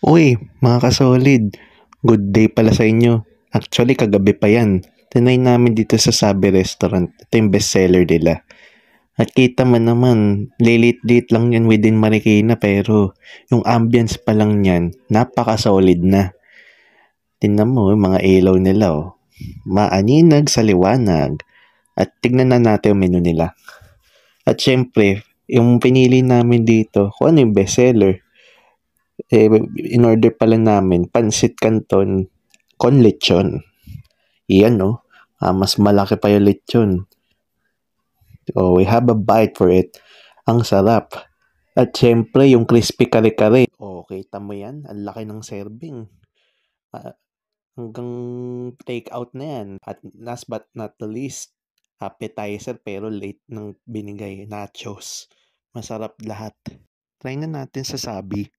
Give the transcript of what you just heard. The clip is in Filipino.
Uy, mga kasolid, good day pala sa inyo. Actually, kagabi pa yan. Tinay namin dito sa Sabi Restaurant. Ito yung bestseller nila. At kita man naman, lilit-lit lang yan within Marikina pero yung ambience pa lang yan, napaka-solid na. Tingnan mo, yung mga ilaw nila oh. Maaninag sa liwanag. At tignan na natin yung menu nila. At syempre, yung pinili namin dito, kung ano yung bestseller, in-order pala namin, pansit canton con lechon. Iyan, no? Mas malaki pa yung lechon. Oh, we have a bite for it. Ang sarap. At syempre, yung crispy kare-kare. Oh, kita mo yan? Ang laki ng serving. Ah, hanggang take out na yan. At last but not the least, appetizer pero late ng binigay. Nachos. Masarap lahat. Try na natin sa Sabi.